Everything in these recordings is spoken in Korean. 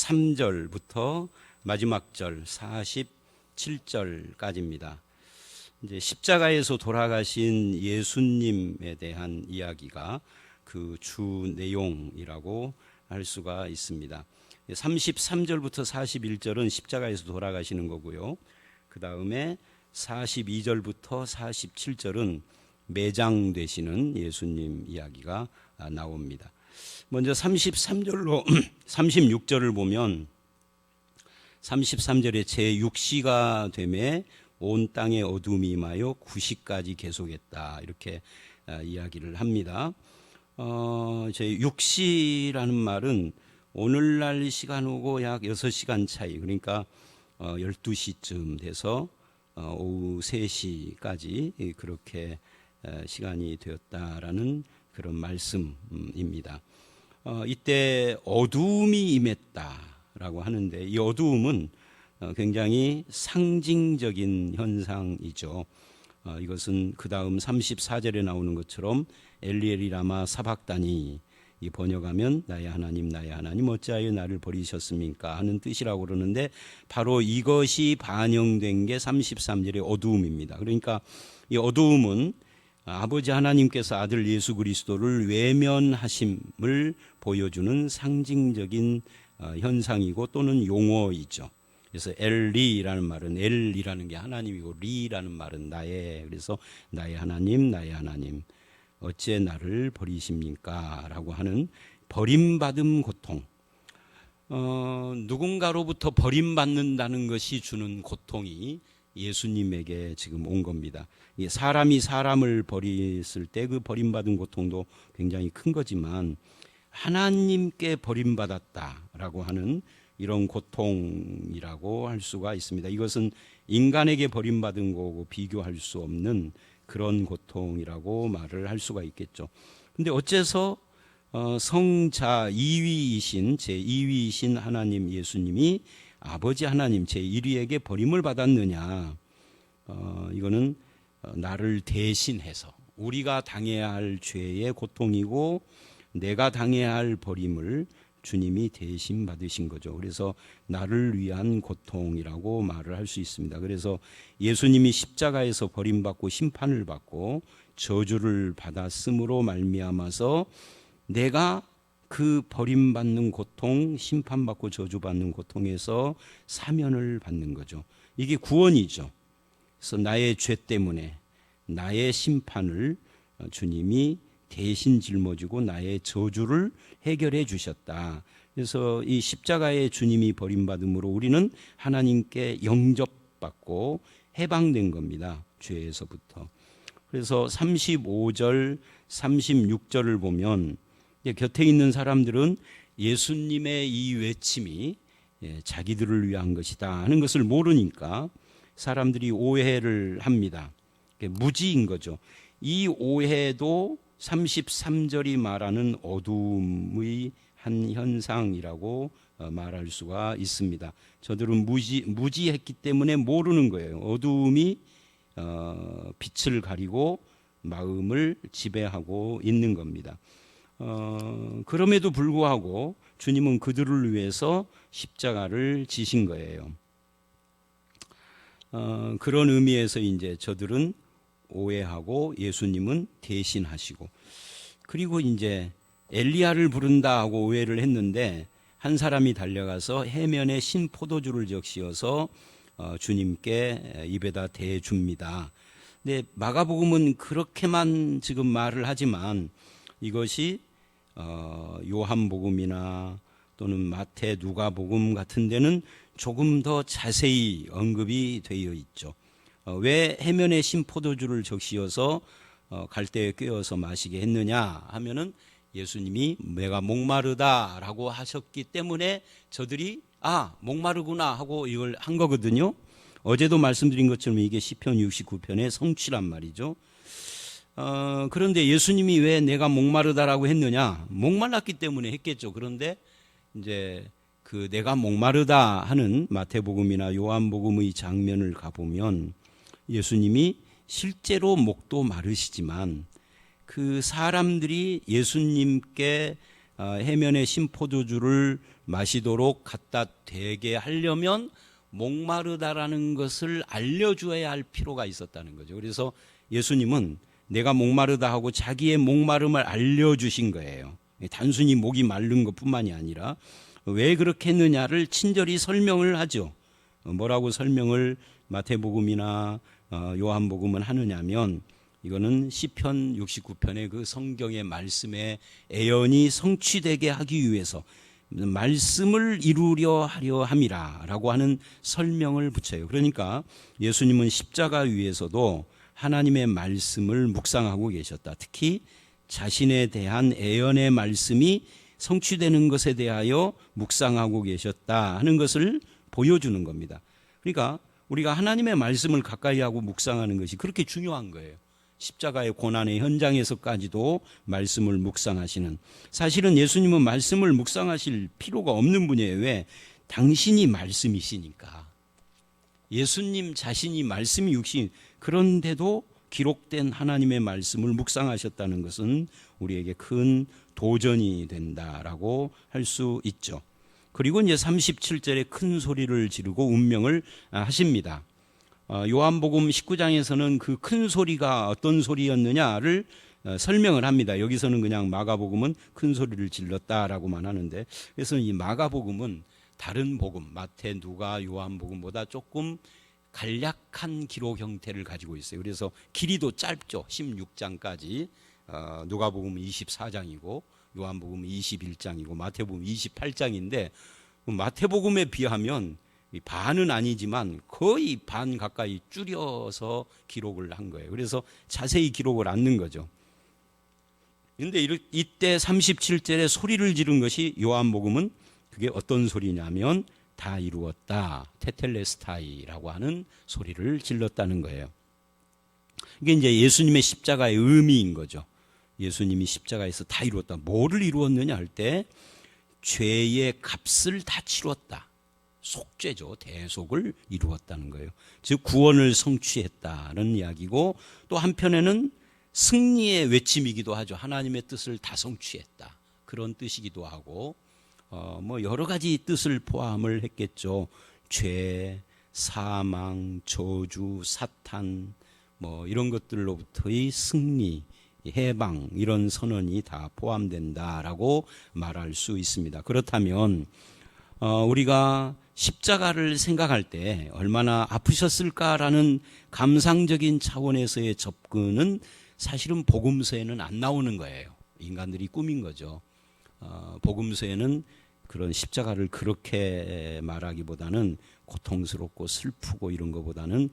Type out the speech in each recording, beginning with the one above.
33절부터 마지막 절 47절까지입니다. 이제 십자가에서 돌아가신 예수님에 대한 이야기가 그 주 내용이라고 할 수가 있습니다. 33절부터 41절은 십자가에서 돌아가시는 거고요. 그 다음에 42절부터 47절은 매장되시는 예수님 이야기가 나옵니다. 먼저 33절로 36절을 보면 33절에 제6시가 되매 온 땅에 어둠이 임하여 9시까지 계속했다, 이렇게 이야기를 합니다. 제6시라는 말은 오늘날 시간하고 약 6시간 차이, 그러니까 12시쯤 돼서 오후 3시까지 그렇게 시간이 되었다라는 그런 말씀입니다. 이때 어두움이 임했다라고 하는데, 이 어두움은 굉장히 상징적인 현상이죠. 이것은 그 다음 34절에 나오는 것처럼 엘리엘이 라마 사박다니, 이 번역하면 나의 하나님 어찌하여 나를 버리셨습니까 하는 뜻이라고 그러는데, 바로 이것이 반영된 게 33절의 어두움입니다. 그러니까 이 어두움은 아버지 하나님께서 아들 예수 그리스도를 외면하심을 보여주는 상징적인 현상이고 또는 용어이죠. 그래서 엘리라는 말은, 엘이라는 게 하나님이고 리라는 말은 나의, 그래서 나의 하나님 어찌 나를 버리십니까 라고 하는 버림받음 고통, 누군가로부터 버림받는다는 것이 주는 고통이 예수님에게 지금 온 겁니다. 사람이 사람을 버렸을 때 그 버림받은 고통도 굉장히 큰 거지만, 하나님께 버림받았다라고 하는 이런 고통이라고 할 수가 있습니다. 이것은 인간에게 버림받은 거고 비교할 수 없는 그런 고통이라고 말을 할 수가 있겠죠. 근데 어째서 성자 2위이신 제2위이신 하나님 예수님이 아버지 하나님 제1위에게 버림을 받았느냐? 이거는 나를 대신해서 우리가 당해야 할 죄의 고통이고 내가 당해야 할 버림을 주님이 대신 받으신 거죠. 그래서 나를 위한 고통이라고 말을 할 수 있습니다. 그래서 예수님이 십자가에서 버림받고 심판을 받고 저주를 받았음으로 말미암아서 내가 그 버림받는 고통, 심판받고 저주받는 고통에서 사면을 받는 거죠. 이게 구원이죠. 그래서 나의 죄 때문에 나의 심판을 주님이 대신 짊어지고 나의 저주를 해결해 주셨다. 그래서 이 십자가의 주님이 버림받음으로 우리는 하나님께 영접받고 해방된 겁니다. 죄에서부터. 그래서 35절, 36절을 보면 곁에 있는 사람들은 예수님의 이 외침이 자기들을 위한 것이다 하는 것을 모르니까 사람들이 오해를 합니다. 무지인 거죠. 이 오해도 33절이 말하는 어두움의 한 현상이라고 말할 수가 있습니다. 저들은 무지했기 때문에 모르는 거예요. 어두움이 빛을 가리고 마음을 지배하고 있는 겁니다. 그럼에도 불구하고 주님은 그들을 위해서 십자가를 지신 거예요. 그런 의미에서 이제 저들은 오해하고 예수님은 대신하시고, 그리고 이제 엘리야를 부른다 하고 오해를 했는데 한 사람이 달려가서 해면에 신 포도주를 적시어서 주님께 입에다 대줍니다. 근데 마가복음은 그렇게만 지금 말을 하지만 이것이 요한복음이나 또는 마태, 누가복음 같은 데는 조금 더 자세히 언급이 되어 있죠. 왜 해면에 신 포도주를 적시어서 갈대에 꿰어서 마시게 했느냐 하면은 예수님이 내가 목마르다라고 하셨기 때문에 저들이 목마르구나 하고 이걸 한 거거든요. 어제도 말씀드린 것처럼 이게 시편 69편의 성취란 말이죠. 그런데 예수님이 왜 내가 목마르다라고 했느냐? 목말랐기 때문에 했겠죠. 그런데 이제 그 내가 목마르다 하는 마태복음이나 요한복음의 장면을 가보면 예수님이 실제로 목도 마르시지만 그 사람들이 예수님께 해면에 신 포도주를 마시도록 갖다 대게 하려면 목마르다라는 것을 알려줘야 할 필요가 있었다는 거죠. 그래서 예수님은 내가 목마르다 하고 자기의 목마름을 알려주신 거예요. 단순히 목이 마른 것뿐만이 아니라 왜 그렇게 했느냐를 친절히 설명을 하죠. 뭐라고 설명을 마태복음이나 요한복음은 하느냐면, 이거는 시편 69편의 그 성경의 말씀의 애연이 성취되게 하기 위해서 말씀을 이루려 하려 함이라 라고 하는 설명을 붙여요. 그러니까 예수님은 십자가 위에서도 하나님의 말씀을 묵상하고 계셨다. 특히 자신에 대한 애연의 말씀이 성취되는 것에 대하여 묵상하고 계셨다 하는 것을 보여주는 겁니다. 그러니까 우리가 하나님의 말씀을 가까이 하고 묵상하는 것이 그렇게 중요한 거예요. 십자가의 고난의 현장에서까지도 말씀을 묵상하시는, 사실은 예수님은 말씀을 묵상하실 필요가 없는 분이에요. 왜? 당신이 말씀이시니까. 예수님 자신이 말씀이 육신, 그런데도 기록된 하나님의 말씀을 묵상하셨다는 것은 우리에게 큰 도전이 된다라고 할 수 있죠. 그리고 이제 37절에 큰 소리를 지르고 운명을 하십니다. 요한복음 19장에서는 그 큰 소리가 어떤 소리였느냐를 설명을 합니다. 여기서는 그냥 마가복음은 큰 소리를 질렀다라고만 하는데, 그래서 이 마가복음은 다른 복음, 마태, 누가, 요한복음보다 조금 간략한 기록 형태를 가지고 있어요. 그래서 길이도 짧죠. 16장까지. 누가복음은 24장이고 요한복음은 21장이고 마태복음은 28장인데, 마태복음에 비하면 반은 아니지만 거의 반 가까이 줄여서 기록을 한 거예요. 그래서 자세히 기록을 않는 거죠. 그런데 이때 37절에 소리를 지른 것이 요한복음은 그게 어떤 소리냐면 다 이루었다, 테텔레스타이라고 하는 소리를 질렀다는 거예요. 이게 이제 예수님의 십자가의 의미인 거죠. 예수님이 십자가에서 다 이루었다. 뭐를 이루었느냐 할 때 죄의 값을 다 치렀다. 속죄죠. 대속을 이루었다는 거예요. 즉 구원을 성취했다는 이야기고, 또 한편에는 승리의 외침이기도 하죠. 하나님의 뜻을 다 성취했다. 그런 뜻이기도 하고, 뭐 여러 가지 뜻을 포함을 했겠죠. 죄, 사망, 저주, 사탄, 뭐 이런 것들로부터의 승리, 해방, 이런 선언이 다 포함된다라고 말할 수 있습니다. 그렇다면 우리가 십자가를 생각할 때 얼마나 아프셨을까라는 감상적인 차원에서의 접근은 사실은 복음서에는 안 나오는 거예요. 인간들이 꾸민 거죠. 복음서에는 그런 십자가를 그렇게 말하기보다는 고통스럽고 슬프고 이런 것보다는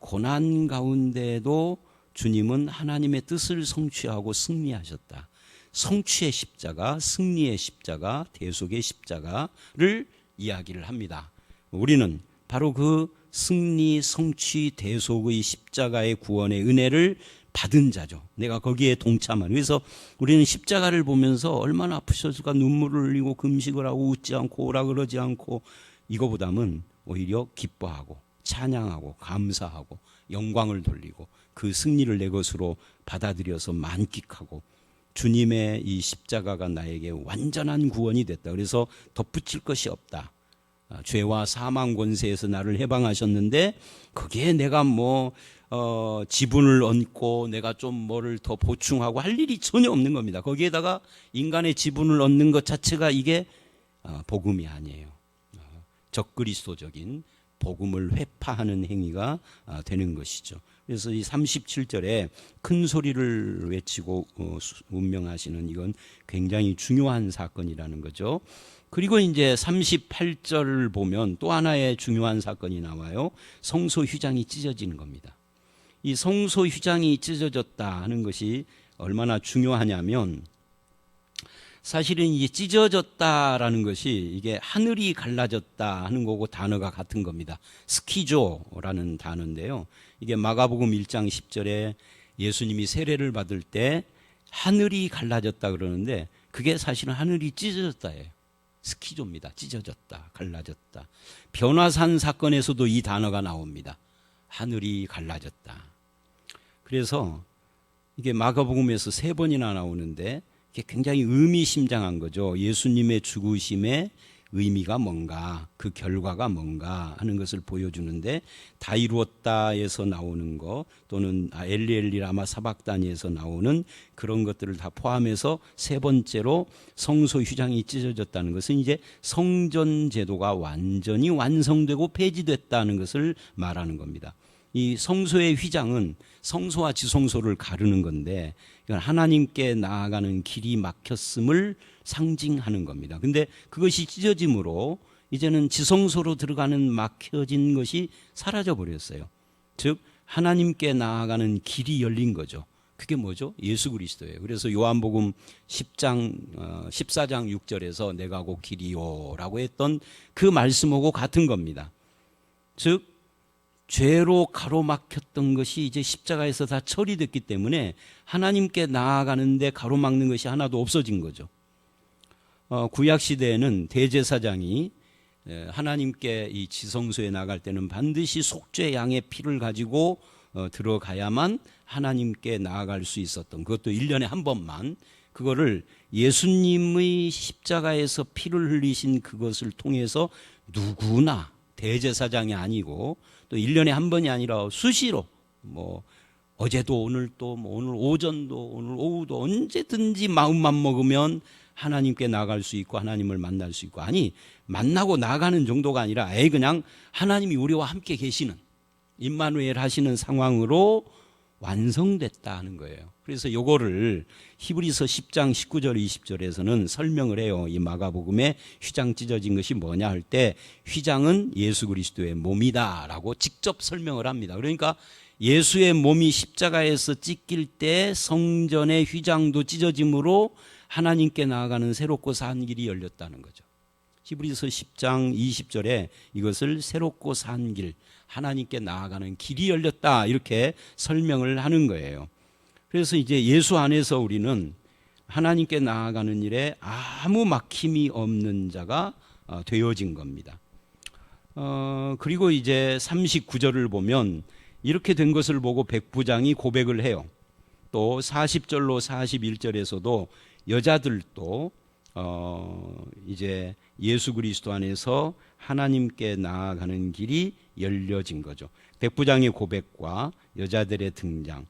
고난 가운데도 주님은 하나님의 뜻을 성취하고 승리하셨다. 성취의 십자가, 승리의 십자가, 대속의 십자가를 이야기를 합니다. 우리는 바로 그 승리, 성취, 대속의 십자가의 구원의 은혜를 받은 자죠. 내가 거기에 동참한. 그래서 우리는 십자가를 보면서 얼마나 아프셨을까, 눈물을 흘리고 금식을 하고 웃지 않고 오라 그러지 않고, 이거보다는 오히려 기뻐하고 찬양하고 감사하고 영광을 돌리고 그 승리를 내 것으로 받아들여서 만끽하고, 주님의 이 십자가가 나에게 완전한 구원이 됐다. 그래서 덧붙일 것이 없다. 죄와 사망 권세에서 나를 해방하셨는데 거기에 내가 지분을 얻고 내가 좀 뭐를 더 보충하고 할 일이 전혀 없는 겁니다. 거기에다가 인간의 지분을 얻는 것 자체가 이게 복음이 아니에요. 적그리스도적인 복음을 회파하는 행위가 되는 것이죠. 그래서 이 37절에 큰 소리를 외치고 운명하시는, 이건 굉장히 중요한 사건이라는 거죠. 그리고 이제 38절을 보면 또 하나의 중요한 사건이 나와요. 성소 휘장이 찢어지는 겁니다. 이 성소 휘장이 찢어졌다 하는 것이 얼마나 중요하냐면, 사실은 이게 찢어졌다라는 것이 이게 하늘이 갈라졌다 하는 거고 단어가 같은 겁니다. 스키조라는 단어인데요. 이게 마가복음 1장 10절에 예수님이 세례를 받을 때 하늘이 갈라졌다 그러는데, 그게 사실은 하늘이 찢어졌다예요. 스키조입니다. 찢어졌다, 갈라졌다. 변화산 사건에서도 이 단어가 나옵니다. 하늘이 갈라졌다. 그래서 이게 마가복음에서 3번이나 나오는데 이게 굉장히 의미심장한 거죠. 예수님의 죽으심에 의미가 뭔가, 그 결과가 뭔가 하는 것을 보여주는데, 다 이루었다에서 나오는 거 또는 엘리 라마 사박다니에서 나오는 그런 것들을 다 포함해서 세 번째로 성소 휘장이 찢어졌다는 것은 이제 성전 제도가 완전히 완성되고 폐지됐다는 것을 말하는 겁니다. 이 성소의 휘장은 성소와 지성소를 가르는 건데, 이건 하나님께 나아가는 길이 막혔음을 상징하는 겁니다. 근데 그것이 찢어짐으로 이제는 지성소로 들어가는 막혀진 것이 사라져 버렸어요. 즉 하나님께 나아가는 길이 열린 거죠. 그게 뭐죠? 예수 그리스도예요. 그래서 요한복음 14장 6절에서 내가 곧 길이요라고 했던 그 말씀하고 같은 겁니다. 즉 죄로 가로막혔던 것이 이제 십자가에서 다 처리됐기 때문에 하나님께 나아가는데 가로막는 것이 하나도 없어진 거죠. 구약 시대에는 대제사장이 하나님께 이 지성소에 나갈 때는 반드시 속죄 양의 피를 가지고 들어가야만 하나님께 나아갈 수 있었던, 그것도 1년에 한 번만, 그거를 예수님의 십자가에서 피를 흘리신 그것을 통해서 누구나 대제사장이 아니고 또 1년에 한 번이 아니라 수시로 뭐 어제도 오늘도 오늘 오전도 오늘 오후도 언제든지 마음만 먹으면 하나님께 나아갈 수 있고 하나님을 만날 수 있고, 아니 만나고 나가는 정도가 아니라 그냥 하나님이 우리와 함께 계시는 임마누엘 하시는 상황으로 완성됐다 하는 거예요. 그래서 요거를 히브리서 10장 19절 20절에서는 설명을 해요. 이 마가복음에 휘장 찢어진 것이 뭐냐 할 때 휘장은 예수 그리스도의 몸이다라고 직접 설명을 합니다. 그러니까 예수의 몸이 십자가에서 찢길 때 성전의 휘장도 찢어짐으로 하나님께 나아가는 새롭고 산 길이 열렸다는 거죠. 히브리서 10장 20절에 이것을 새롭고 산 길, 하나님께 나아가는 길이 열렸다 이렇게 설명을 하는 거예요. 그래서 이제 예수 안에서 우리는 하나님께 나아가는 일에 아무 막힘이 없는 자가 되어진 겁니다. 그리고 이제 39절을 보면 이렇게 된 것을 보고 백부장이 고백을 해요. 또 40절로 41절에서도 여자들도 이제 예수 그리스도 안에서 하나님께 나아가는 길이 열려진 거죠. 백부장의 고백과 여자들의 등장.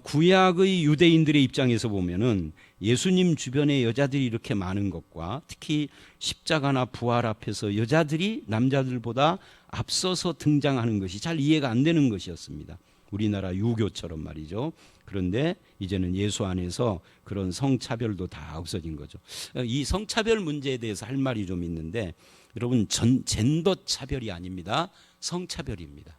구약의 유대인들의 입장에서 보면은 예수님 주변에 여자들이 이렇게 많은 것과 특히 십자가나 부활 앞에서 여자들이 남자들보다 앞서서 등장하는 것이 잘 이해가 안 되는 것이었습니다. 우리나라 유교처럼 말이죠. 그런데 이제는 예수 안에서 그런 성차별도 다 없어진 거죠. 이 성차별 문제에 대해서 할 말이 좀 있는데, 여러분 젠더 차별이 아닙니다. 성차별입니다.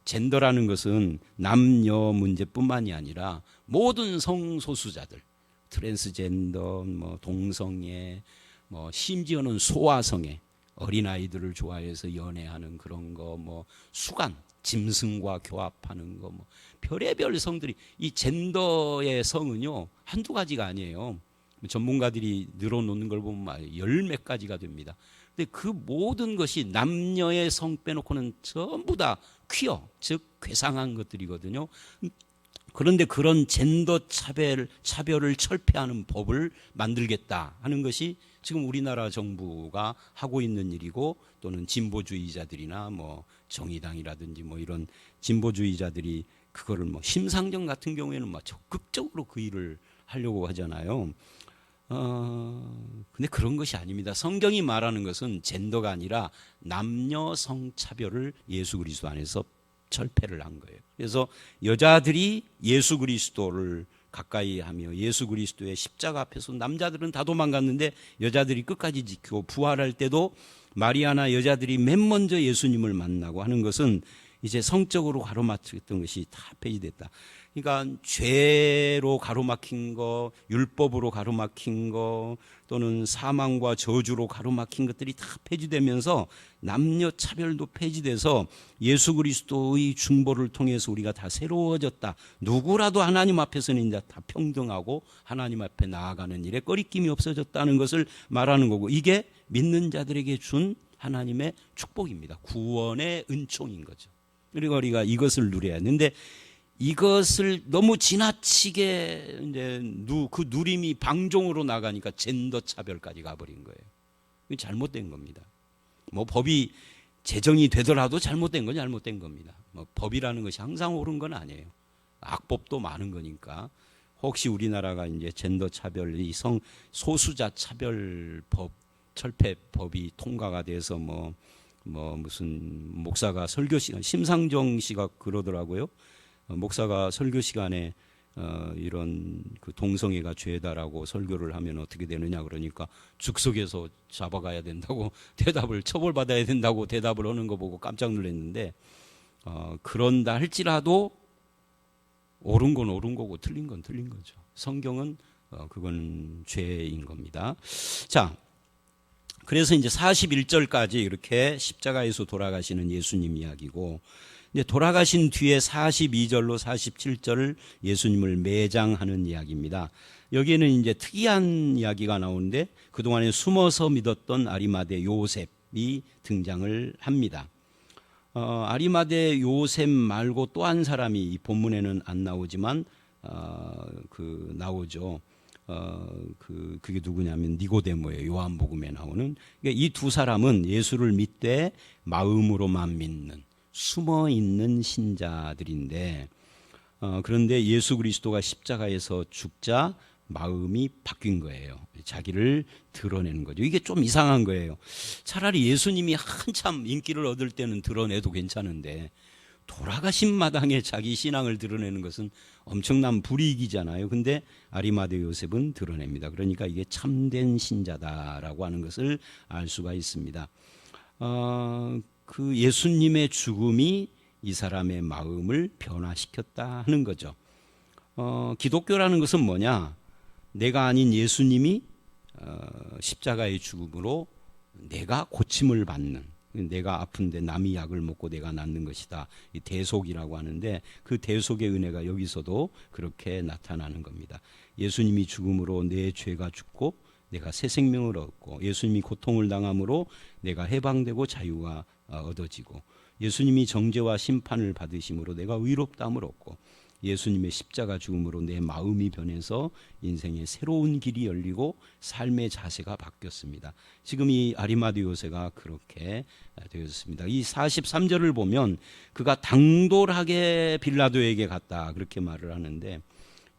젠더라는 것은 남녀 문제뿐만이 아니라 모든 성소수자들, 트랜스젠더, 뭐 동성애, 뭐 심지어는 소아성애, 어린아이들을 좋아해서 연애하는 그런 거, 뭐 수간, 짐승과 교합하는 거, 뭐 별의별 성들이, 이 젠더의 성은요 한두 가지가 아니에요. 전문가들이 늘어놓는 걸 보면 열 몇 가지가 됩니다. 근데 그 모든 것이 남녀의 성 빼놓고는 전부 다 퀴어, 즉 괴상한 것들이거든요. 그런데 그런 젠더 차별을 철폐하는 법을 만들겠다 하는 것이 지금 우리나라 정부가 하고 있는 일이고, 또는 진보주의자들이나 뭐 정의당이라든지 뭐 이런 진보주의자들이 그거를 뭐 심상정 같은 경우에는 막 적극적으로 그 일을 하려고 하잖아요. 근데 그런 것이 아닙니다. 성경이 말하는 것은 젠더가 아니라 남녀 성차별을 예수 그리스도 안에서 철폐를 한 거예요. 그래서 여자들이 예수 그리스도를 가까이 하며 예수 그리스도의 십자가 앞에서 남자들은 다 도망갔는데 여자들이 끝까지 지키고, 부활할 때도 마리아나 여자들이 맨 먼저 예수님을 만나고 하는 것은 이제 성적으로 가로막혔던 것이 다 폐지됐다. 그러니까 죄로 가로막힌 거, 율법으로 가로막힌 거, 또는 사망과 저주로 가로막힌 것들이 다 폐지되면서 남녀 차별도 폐지돼서 예수 그리스도의 중보를 통해서 우리가 다 새로워졌다. 누구라도 하나님 앞에서는 이제 다 평등하고 하나님 앞에 나아가는 일에 꺼리낌이 없어졌다는 것을 말하는 거고, 이게 믿는 자들에게 준 하나님의 축복입니다. 구원의 은총인 거죠. 그리고 우리가 이것을 누려야 하는데, 이것을 너무 지나치게 이제 그 누림이 방종으로 나가니까 젠더 차별까지 가버린 거예요. 이게 잘못된 겁니다. 뭐 법이 제정이 되더라도 잘못된 건 잘못된 겁니다. 뭐 법이라는 것이 항상 옳은 건 아니에요. 악법도 많은 거니까. 혹시 우리나라가 이제 젠더 차별, 이 소수자 차별법, 철폐법이 통과가 돼서 뭐 무슨 목사가 설교 시간, 심상정 씨가 그러더라고요. 목사가 설교 시간에 이런 그 동성애가 죄다라고 설교를 하면 어떻게 되느냐 그러니까 즉석에서 잡아가야 된다고 대답을, 처벌받아야 된다고 대답을 하는 거 보고 깜짝 놀랐는데, 그런다 할지라도 옳은 건 옳은 거고 틀린 건 틀린 거죠. 성경은 그건 죄인 겁니다. 자, 그래서 이제 41절까지 이렇게 십자가에서 돌아가시는 예수님 이야기고, 이제 돌아가신 뒤에 42절로 47절을 예수님을 매장하는 이야기입니다. 여기에는 이제 특이한 이야기가 나오는데, 그동안에 숨어서 믿었던 아리마대 요셉이 등장을 합니다. 아리마대 요셉 말고 또 한 사람이 이 본문에는 안 나오지만 나오죠. 그게 누구냐면 니고데모예요. 요한복음에 나오는. 그러니까 이 두 사람은 예수를 믿되 마음으로만 믿는 숨어 있는 신자들인데, 그런데 예수 그리스도가 십자가에서 죽자 마음이 바뀐 거예요. 자기를 드러내는 거죠. 이게 좀 이상한 거예요. 차라리 예수님이 한참 인기를 얻을 때는 드러내도 괜찮은데, 돌아가신 마당에 자기 신앙을 드러내는 것은 엄청난 불이익이잖아요. 근데 아리마대 요셉은 드러냅니다. 그러니까 이게 참된 신자다라고 하는 것을 알 수가 있습니다. 그 예수님의 죽음이 이 사람의 마음을 변화시켰다 하는 거죠. 기독교라는 것은 뭐냐? 내가 아닌 예수님이 십자가의 죽음으로 내가 고침을 받는, 내가 아픈데 남이 약을 먹고 내가 낫는 것이다. 이 대속이라고 하는데, 그 대속의 은혜가 여기서도 그렇게 나타나는 겁니다. 예수님이 죽음으로 내 죄가 죽고 내가 새 생명을 얻고, 예수님이 고통을 당함으로 내가 해방되고 자유가 얻어지고, 예수님이 정죄와 심판을 받으심으로 내가 의롭다함을 얻고, 예수님의 십자가 죽음으로 내 마음이 변해서 인생의 새로운 길이 열리고 삶의 자세가 바뀌었습니다. 지금 이 아리마대 요새가 그렇게 되었습니다. 이 43절을 보면 그가 당돌하게 빌라도에게 갔다 그렇게 말을 하는데,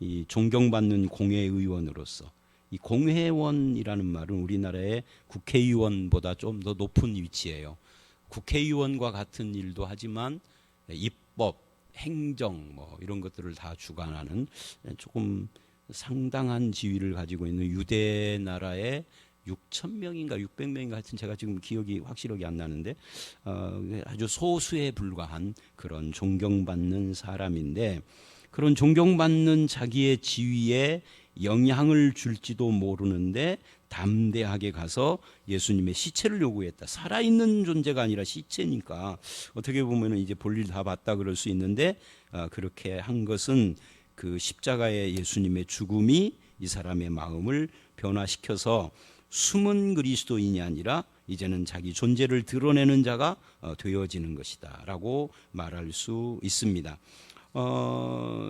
이 존경받는 공회의원으로서, 이 공회원이라는 말은 우리나라의 국회의원보다 좀 더 높은 위치예요. 국회의원과 같은 일도 하지만 입법, 행정 뭐 이런 것들을 다 주관하는 조금 상당한 지위를 가지고 있는 유대 나라의 6,000명인가 600명인가 하여튼 제가 지금 기억이 확실하게 안 나는데, 아주 소수에 불과한 그런 존경받는 사람인데, 그런 존경받는 자기의 지위에 영향을 줄지도 모르는데 담대하게 가서 예수님의 시체를 요구했다. 살아있는 존재가 아니라 시체니까 어떻게 보면 이제 볼일 다 봤다 그럴 수 있는데, 그렇게 한 것은 그 십자가의 예수님의 죽음이 이 사람의 마음을 변화시켜서 숨은 그리스도인이 아니라 이제는 자기 존재를 드러내는 자가 되어지는 것이다 라고 말할 수 있습니다.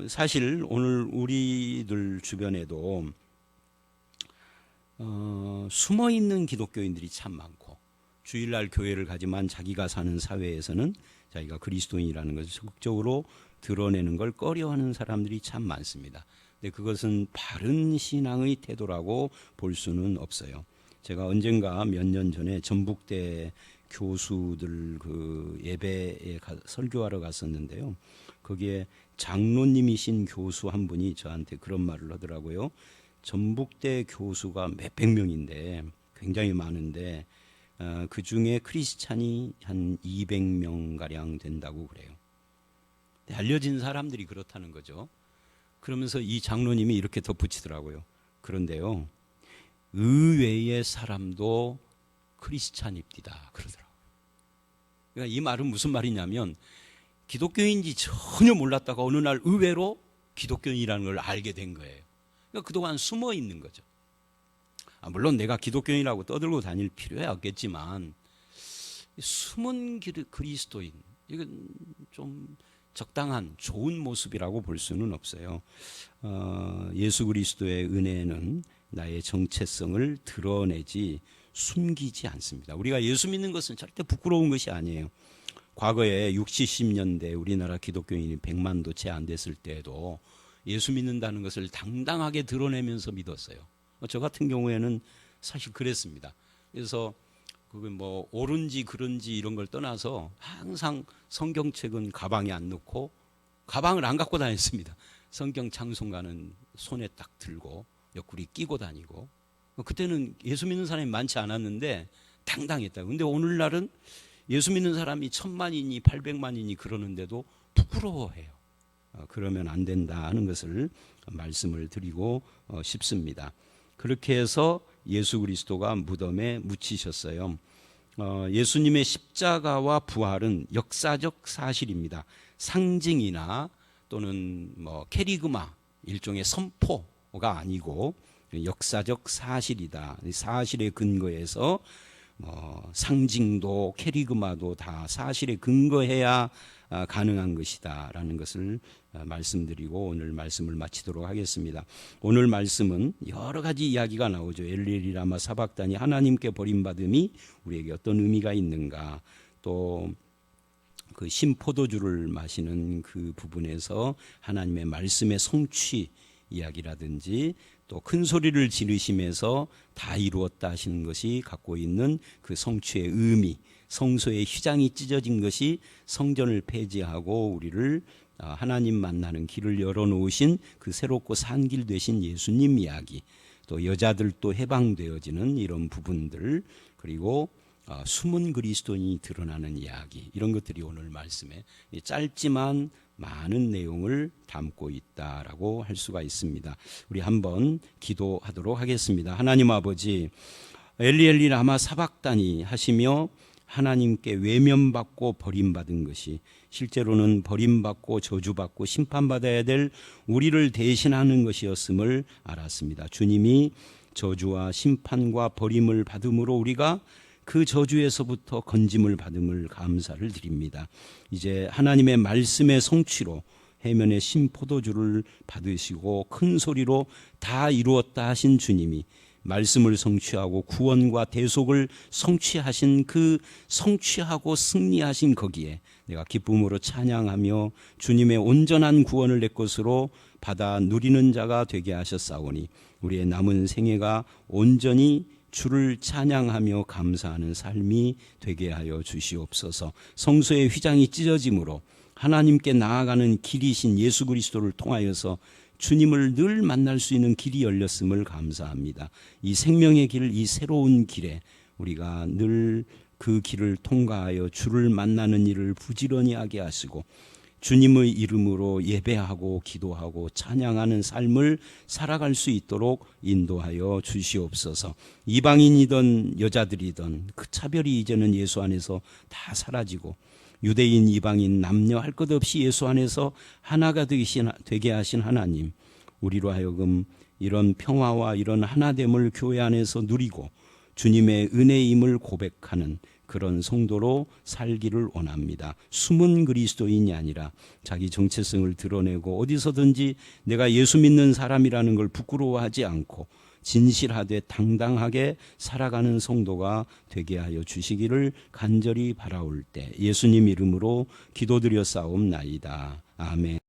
사실 오늘 우리들 주변에도 숨어있는 기독교인들이 참 많고, 주일날 교회를 가지만 자기가 사는 사회에서는 자기가 그리스도인이라는 것을 적극적으로 드러내는 걸 꺼려하는 사람들이 참 많습니다. 근데 그것은 바른 신앙의 태도라고 볼 수는 없어요. 제가 언젠가 몇 년 전에 전북대 교수들 그 예배에 설교하러 갔었는데요. 거기에 장로님이신 교수 한 분이 저한테 그런 말을 하더라고요. 전북대 교수가 몇백 명인데 굉장히 많은데, 그 중에 크리스찬이 한 200명 가량 된다고 그래요. 알려진 사람들이 그렇다는 거죠. 그러면서 이 장로님이 이렇게 덧붙이더라고요. 그런데요, 의외의 사람도 크리스찬입니다 그러더라고요. 그러니까 이 말은 무슨 말이냐면, 기독교인지 전혀 몰랐다가 어느 날 의외로 기독교인이라는 걸 알게 된 거예요. 그러니까 그동안 숨어 있는 거죠. 물론 내가 기독교인이라고 떠들고 다닐 필요야 없겠지만, 숨은 그리스도인, 이건 좀 적당한 좋은 모습이라고 볼 수는 없어요. 예수 그리스도의 은혜는 나의 정체성을 드러내지 숨기지 않습니다. 우리가 예수 믿는 것은 절대 부끄러운 것이 아니에요. 과거에 60, 70년대 우리나라 기독교인이 100만도 채 안 됐을 때에도 예수 믿는다는 것을 당당하게 드러내면서 믿었어요. 저 같은 경우에는 사실 그랬습니다. 그래서 그게 뭐 옳은지 그른지 이런 걸 떠나서 항상 성경책은 가방에 안 넣고 가방을 안 갖고 다녔습니다. 성경 찬송가는 손에 딱 들고 옆구리 끼고 다니고, 그때는 예수 믿는 사람이 많지 않았는데 당당했다. 근데 오늘날은 예수 믿는 사람이 1000만이니 800만이니 그러는데도 부끄러워해요. 그러면 안 된다 하는 것을 말씀을 드리고 싶습니다. 그렇게 해서 예수 그리스도가 무덤에 묻히셨어요. 예수님의 십자가와 부활은 역사적 사실입니다. 상징이나 또는 뭐 캐리그마, 일종의 선포가 아니고 역사적 사실이다. 사실에 근거해서 상징도 캐리그마도 다 사실에 근거해야 가능한 것이다 라는 것을 말씀드리고 오늘 말씀을 마치도록 하겠습니다. 오늘 말씀은 여러 가지 이야기가 나오죠. 엘리엘이 라마 사박다니, 하나님께 버림받음이 우리에게 어떤 의미가 있는가, 또 그 신포도주를 마시는 그 부분에서 하나님의 말씀의 성취 이야기라든지, 또 큰 소리를 지르시면서 다 이루었다 하시는 것이 갖고 있는 그 성취의 의미, 성소의 휘장이 찢어진 것이 성전을 폐지하고 우리를 하나님 만나는 길을 열어놓으신 그 새롭고 산 길 되신 예수님 이야기, 또 여자들도 해방되어지는 이런 부분들, 그리고 숨은 그리스도인이 드러나는 이야기, 이런 것들이 오늘 말씀에 짧지만 많은 내용을 담고 있다라고 할 수가 있습니다. 우리 한번 기도하도록 하겠습니다. 하나님 아버지, 엘리엘리 라마 사박다니 하시며 하나님께 외면받고 버림받은 것이 실제로는 버림받고 저주받고 심판받아야 될 우리를 대신하는 것이었음을 알았습니다. 주님이 저주와 심판과 버림을 받음으로 우리가 그 저주에서부터 건짐을 받음을 감사를 드립니다. 이제 하나님의 말씀의 성취로 해면의 신포도주를 받으시고 큰 소리로 다 이루었다 하신 주님이 말씀을 성취하고 구원과 대속을 성취하신 그 성취하고 승리하신 거기에 내가 기쁨으로 찬양하며 주님의 온전한 구원을 내 것으로 받아 누리는 자가 되게 하셨사오니 우리의 남은 생애가 온전히 주를 찬양하며 감사하는 삶이 되게 하여 주시옵소서. 성소의 휘장이 찢어짐으로 하나님께 나아가는 길이신 예수 그리스도를 통하여서 주님을 늘 만날 수 있는 길이 열렸음을 감사합니다. 이 생명의 길, 이 새로운 길에 우리가 늘 그 길을 통과하여 주를 만나는 일을 부지런히 하게 하시고 주님의 이름으로 예배하고 기도하고 찬양하는 삶을 살아갈 수 있도록 인도하여 주시옵소서. 이방인이든 여자들이든 그 차별이 이제는 예수 안에서 다 사라지고 유대인 이방인 남녀 할 것 없이 예수 안에서 하나가 되게 하신 하나님, 우리로 하여금 이런 평화와 이런 하나됨을 교회 안에서 누리고 주님의 은혜임을 고백하는 그런 성도로 살기를 원합니다. 숨은 그리스도인이 아니라 자기 정체성을 드러내고 어디서든지 내가 예수 믿는 사람이라는 걸 부끄러워하지 않고 진실하되 당당하게 살아가는 성도가 되게 하여 주시기를 간절히 바라올 때 예수님 이름으로 기도드려 싸움나이다. 아멘.